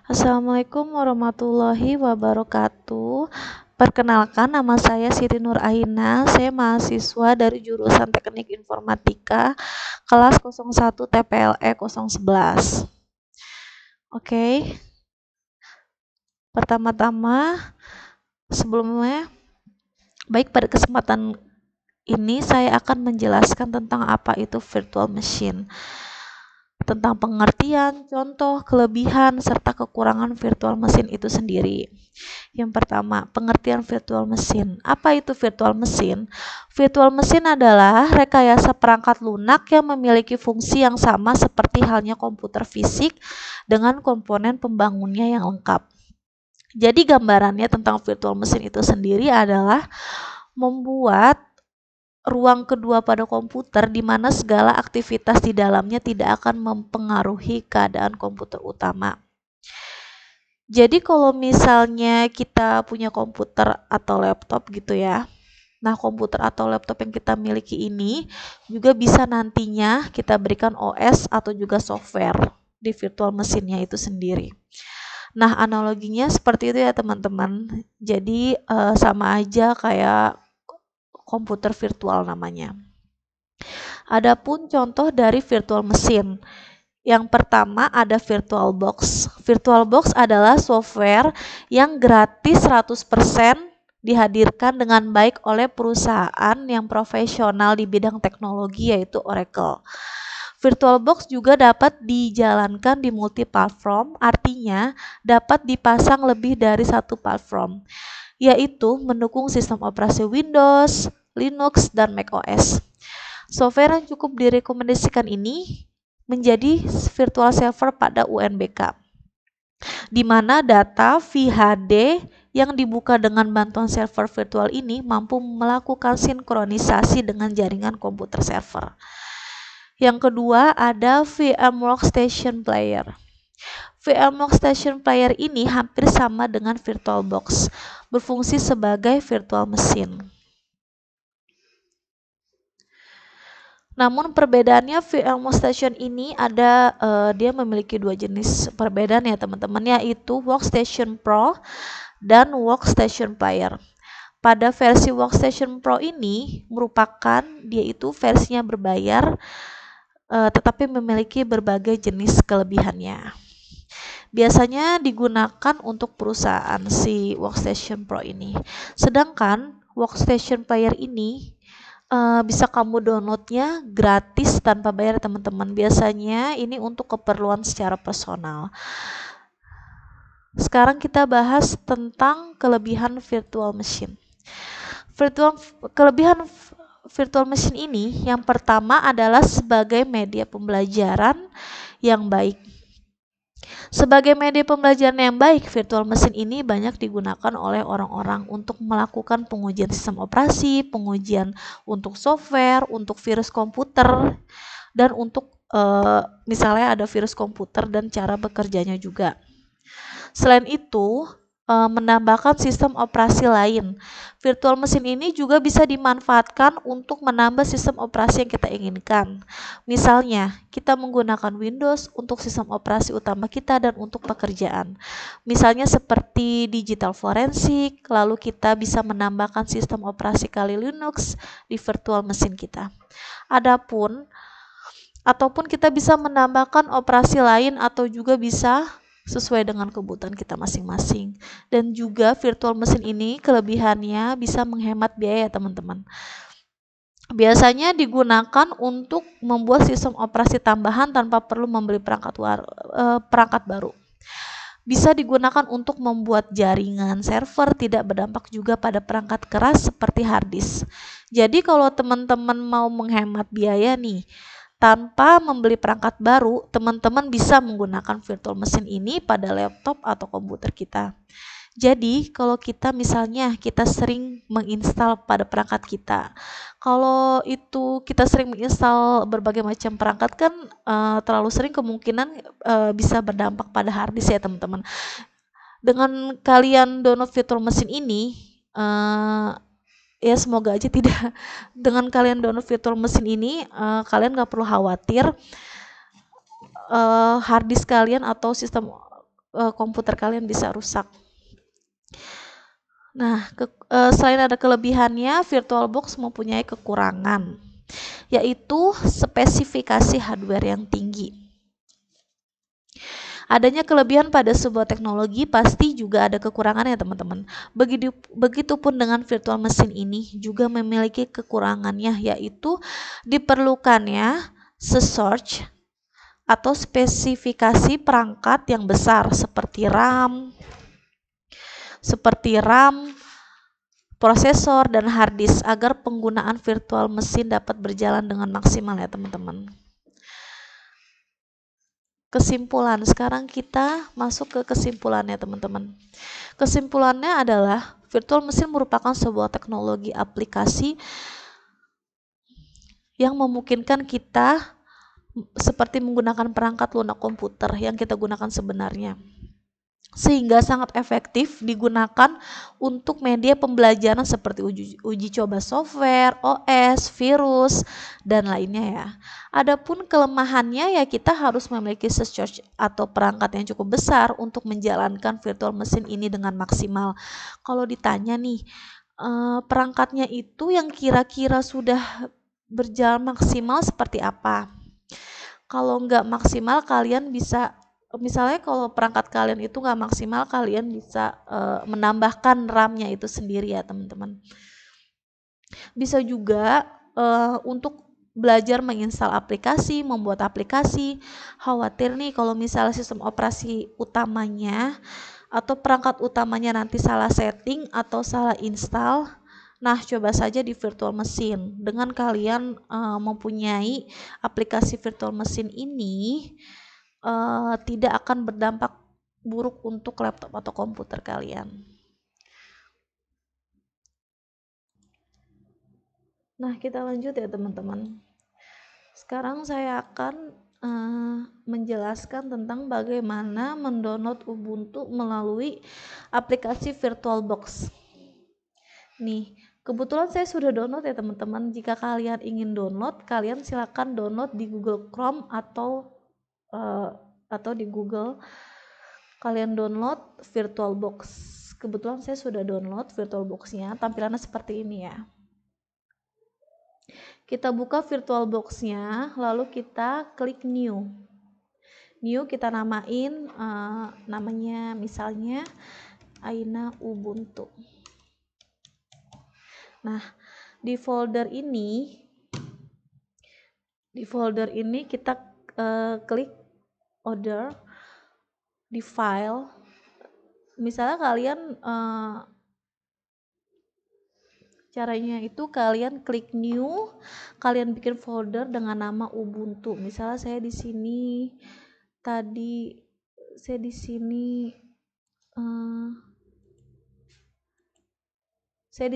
Assalamualaikum warahmatullahi wabarakatuh. Perkenalkan, nama saya Siti Nur Aina. Saya mahasiswa dari jurusan Teknik Informatika kelas 01 TPLE 011. Oke, pertama-tama sebelumnya, pada kesempatan ini saya akan menjelaskan tentang apa itu virtual machine, tentang pengertian, contoh, kelebihan, serta kekurangan virtual machine itu sendiri. Yang pertama, pengertian virtual machine. Apa itu virtual machine? Virtual machine adalah rekayasa perangkat lunak yang memiliki fungsi yang sama seperti halnya komputer fisik dengan komponen pembangunnya yang lengkap. Jadi gambarannya tentang virtual machine itu sendiri adalah membuat ruang kedua pada komputer di mana segala aktivitas di dalamnya tidak akan mempengaruhi keadaan komputer utama. Jadi kalau misalnya kita punya komputer atau laptop gitu ya, nah komputer atau laptop yang kita miliki ini juga bisa nantinya kita berikan OS atau juga software di virtual mesinnya itu sendiri. Nah analoginya seperti itu ya teman-teman, jadi sama aja kayak komputer virtual namanya. Adapun contoh dari virtual mesin. Yang pertama ada VirtualBox. VirtualBox adalah software yang gratis 100% dihadirkan dengan baik oleh perusahaan yang profesional di bidang teknologi yaitu Oracle. VirtualBox juga dapat dijalankan di multi-platform, artinya dapat dipasang lebih dari satu platform, yaitu mendukung sistem operasi Windows, Linux, dan macOS. Software yang cukup direkomendasikan ini menjadi virtual server pada UNBK, di mana data VHD yang dibuka dengan bantuan server virtual ini mampu melakukan sinkronisasi dengan jaringan komputer server. Yang kedua ada VM Workstation Player. VM Workstation Player ini hampir sama dengan VirtualBox, berfungsi sebagai virtual machine. Namun perbedaannya VM Workstation ini ada dia memiliki dua jenis perbedaan ya teman-teman, yaitu Workstation Pro dan Workstation Player. Pada versi Workstation Pro ini merupakan dia itu versinya berbayar tetapi memiliki berbagai jenis kelebihannya. Biasanya digunakan untuk perusahaan si Workstation Pro ini. Sedangkan Workstation Player ini bisa kamu downloadnya gratis tanpa bayar teman-teman. Biasanya ini untuk keperluan secara personal. Sekarang kita bahas tentang kelebihan virtual machine. Kelebihan virtual machine ini yang pertama adalah sebagai media pembelajaran yang baik. Sebagai media pembelajaran yang baik, virtual machine ini banyak digunakan oleh orang-orang untuk melakukan pengujian sistem operasi, pengujian untuk software, untuk virus komputer, dan untuk misalnya ada virus komputer dan cara bekerjanya juga. Selain itu, menambahkan sistem operasi lain. Virtual machine ini juga bisa dimanfaatkan untuk menambah sistem operasi yang kita inginkan. Misalnya, kita menggunakan Windows untuk sistem operasi utama kita dan untuk pekerjaan. Misalnya seperti digital forensik, lalu kita bisa menambahkan sistem operasi kali Linux di virtual machine kita. Ataupun kita bisa menambahkan operasi lain atau juga bisa sesuai dengan kebutuhan kita masing-masing. Dan juga virtual machine ini kelebihannya bisa menghemat biaya teman-teman. Biasanya digunakan untuk membuat sistem operasi tambahan tanpa perlu membeli perangkat baru. Bisa digunakan untuk membuat jaringan server, tidak berdampak juga pada perangkat keras seperti hard disk. Jadi kalau teman-teman mau menghemat biaya nih, tanpa membeli perangkat baru, teman-teman bisa menggunakan virtual machine ini pada laptop atau komputer kita. Jadi, kalau kita misalnya kita sering menginstal pada perangkat kita, kalau itu kita sering menginstal berbagai macam perangkat kan terlalu sering kemungkinan bisa berdampak pada hard disk ya teman-teman. Dengan kalian download virtual machine ini, ya semoga aja tidak. Dengan kalian download virtual machine ini kalian gak perlu khawatir hard disk kalian atau sistem komputer kalian bisa rusak. Nah, selain ada kelebihannya, VirtualBox mempunyai kekurangan, yaitu spesifikasi hardware yang tinggi. Adanya kelebihan pada sebuah teknologi pasti juga ada kekurangannya, teman-teman. Begitupun dengan virtual machine ini juga memiliki kekurangannya, yaitu diperlukannya search atau spesifikasi perangkat yang besar seperti RAM, prosesor, dan hard disk agar penggunaan virtual machine dapat berjalan dengan maksimal ya teman-teman. Kesimpulan, sekarang kita masuk ke kesimpulannya teman-teman. Kesimpulannya adalah virtual machine merupakan sebuah teknologi aplikasi yang memungkinkan kita seperti menggunakan perangkat lunak komputer yang kita gunakan sebenarnya, sehingga sangat efektif digunakan untuk media pembelajaran seperti uji coba software, OS, virus, dan lainnya ya. Adapun kelemahannya ya kita harus memiliki search atau perangkat yang cukup besar untuk menjalankan virtual machine ini dengan maksimal. Kalau ditanya nih, perangkatnya itu yang kira-kira sudah berjalan maksimal seperti apa? Kalau nggak maksimal kalian bisa, misalnya kalau perangkat kalian itu nggak maksimal, kalian bisa menambahkan RAM-nya itu sendiri ya teman-teman. Bisa juga untuk belajar menginstal aplikasi, membuat aplikasi. Khawatir nih kalau misalnya sistem operasi utamanya atau perangkat utamanya nanti salah setting atau salah install. Nah, coba saja di virtual machine. Dengan kalian mempunyai aplikasi virtual machine ini, tidak akan berdampak buruk untuk laptop atau komputer kalian. Nah, kita lanjut ya teman-teman. Sekarang saya akan menjelaskan tentang bagaimana mendownload Ubuntu melalui aplikasi VirtualBox. Nih, kebetulan saya sudah download ya teman-teman. Jika kalian ingin download, kalian silakan download di Google Chrome atau di Google. Kalian download VirtualBox. Kebetulan saya sudah download VirtualBox-nya. Tampilannya seperti ini ya. Kita buka VirtualBox-nya, lalu kita klik New. New kita namain namanya misalnya Aina Ubuntu. Nah, di folder ini kita klik order di file. Misalnya kalian caranya itu kalian klik new, kalian bikin folder dengan nama Ubuntu. Misalnya saya di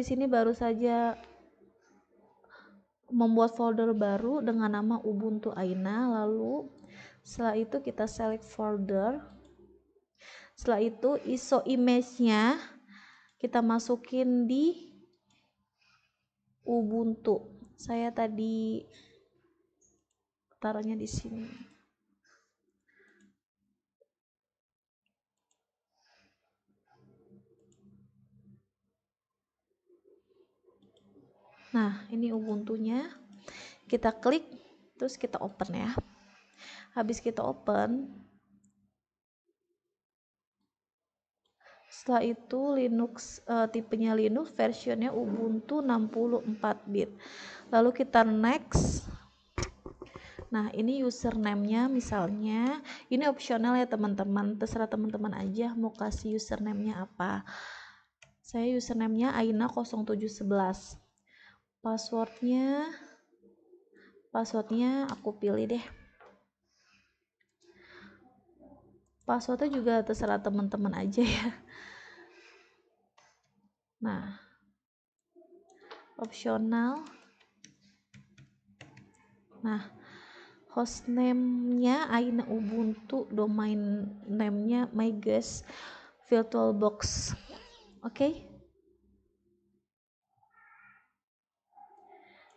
sini baru saja membuat folder baru dengan nama Ubuntu Aina. Lalu setelah itu kita select folder. Setelah itu ISO image-nya kita masukin di Ubuntu. Saya tadi taruhnya di sini. Nah, ini Ubuntunya. Kita klik, terus kita open ya. Habis kita open, setelah itu Linux, tipenya Linux, versionnya Ubuntu 64 bit. Lalu kita next. Nah, ini username-nya misalnya, ini opsional ya teman-teman, terserah teman-teman aja mau kasih username-nya apa. Saya username-nya Aina0711. Passwordnya aku pilih deh. Passwordnya juga terserah teman-teman aja ya. Nah, opsional. Nah, hostname-nya Aina Ubuntu, domain name-nya myguest VirtualBox. Oke.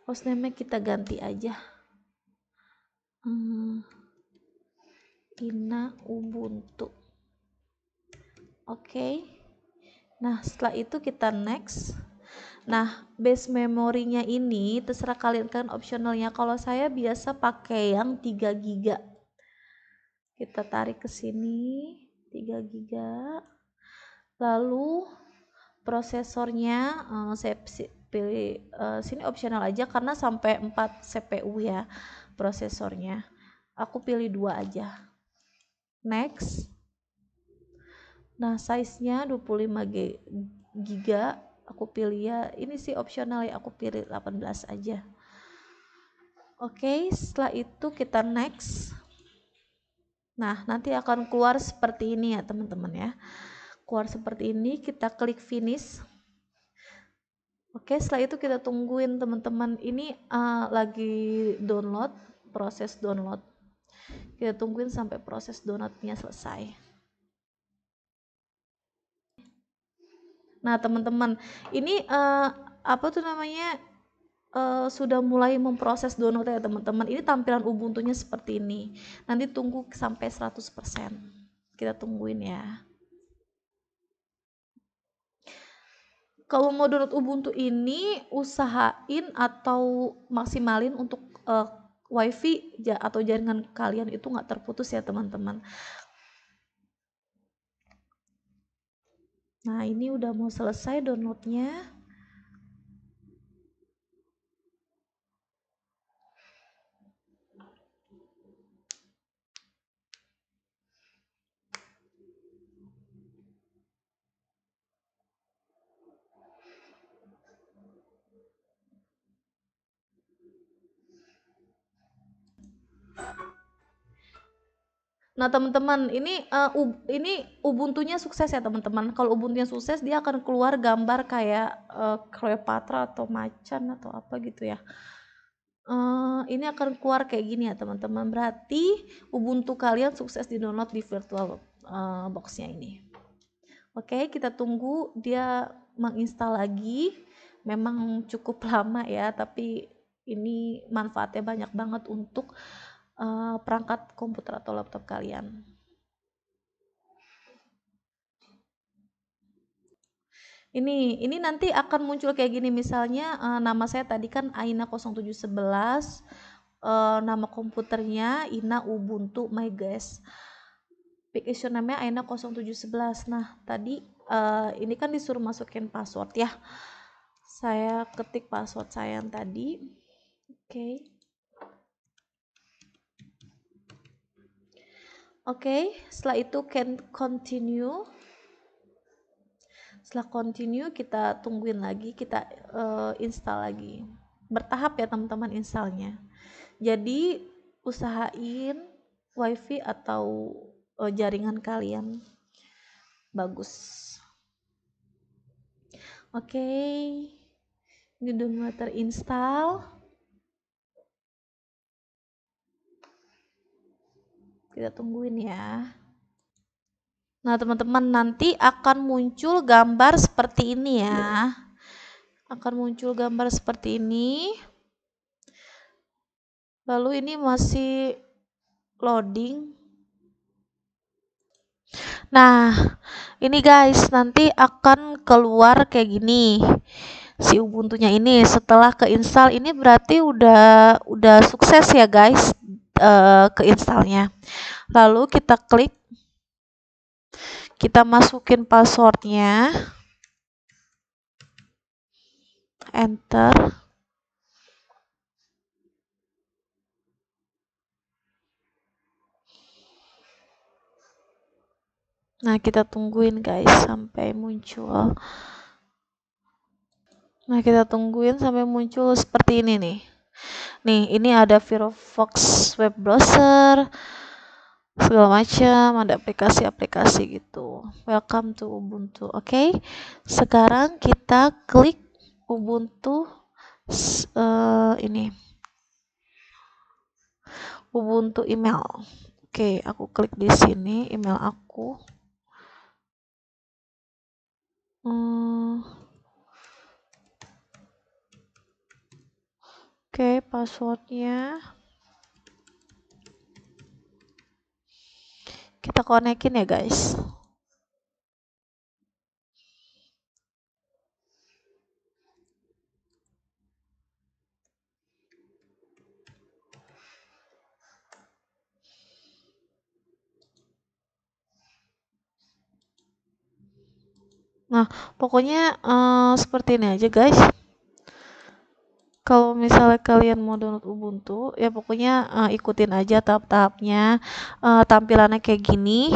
Hostname-nya kita ganti aja. Ina Ubuntu. Oke. Nah, setelah itu kita next. Nah, base memorinya ini terserah kalian kan optionalnya. Kalau saya biasa pakai yang 3 giga. Kita tarik ke sini 3 giga. Lalu prosesornya saya pilih sini opsional aja karena sampai 4 CPU ya prosesornya. Aku pilih 2 aja. Next. Nah, size-nya 25 giga. Aku pilih ya, ini sih opsional ya, aku pilih 18 aja. Oke, setelah itu kita next. Nah, nanti akan keluar seperti ini ya teman-teman ya. Keluar seperti ini, kita klik finish. Oke, setelah itu kita tungguin teman-teman. Ini lagi download, proses download. Kita tungguin sampai proses downloadnya selesai. Nah, teman-teman, ini apa tuh namanya? Sudah mulai memproses download ya teman-teman. Ini tampilan Ubuntu-nya seperti ini. Nanti tunggu sampai 100%. Kita tungguin ya. Kalau mau download Ubuntu ini usahain atau maksimalin untuk WiFi atau jaringan kalian itu nggak terputus ya teman-teman. Nah, ini udah mau selesai downloadnya. Nah, teman-teman, ini Ubuntu-nya sukses ya, teman-teman. Kalau Ubuntu-nya sukses, dia akan keluar gambar kayak Cleopatra atau macan atau apa gitu ya. Ini akan keluar kayak gini ya, teman-teman. Berarti Ubuntu kalian sukses di-download di virtual box-nya ini. Oke, kita tunggu dia menginstal lagi. Memang cukup lama ya, tapi ini manfaatnya banyak banget untuk perangkat komputer atau laptop kalian. Ini nanti akan muncul kayak gini, misalnya nama saya tadi kan Aina 0711, nama komputernya Ina Ubuntu My Guys. Pick issue namanya Aina 0711. Nah, tadi ini kan disuruh masukin password ya. Saya ketik password saya yang tadi. Oke. Oke, setelah itu can continue. Setelah continue kita tungguin lagi, kita install lagi. Bertahap ya teman-teman installnya. Jadi usahain WiFi atau jaringan kalian bagus. Oke, ini udah mulai terinstall. Kita tungguin ya. Nah, teman-teman, nanti akan muncul gambar seperti ini ya. Akan muncul gambar seperti ini. Lalu ini masih loading. Nah, ini guys, nanti akan keluar kayak gini. Si Ubuntunya ini setelah keinstall ini berarti udah sukses ya guys keinstallnya. Lalu kita klik, kita masukin passwordnya, enter. Nah, kita tungguin guys sampai muncul. Nah, kita tungguin sampai muncul seperti ini nih. Nih, ini ada Firefox web browser, segala macam, ada aplikasi-aplikasi gitu. Welcome to Ubuntu. Oke. Sekarang kita klik Ubuntu ini. Ubuntu email. Oke, aku klik di sini email aku. Oke, passwordnya kita konekin ya guys. Nah, pokoknya seperti ini aja guys. Kalau misalnya kalian mau download Ubuntu, ya pokoknya ikutin aja tahap-tahapnya. Tampilannya kayak gini.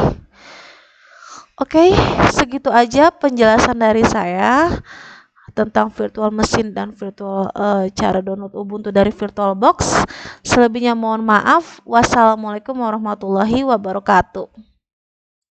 Oke, segitu aja penjelasan dari saya tentang virtual machine dan cara download Ubuntu dari VirtualBox. Selebihnya mohon maaf. Wassalamualaikum warahmatullahi wabarakatuh.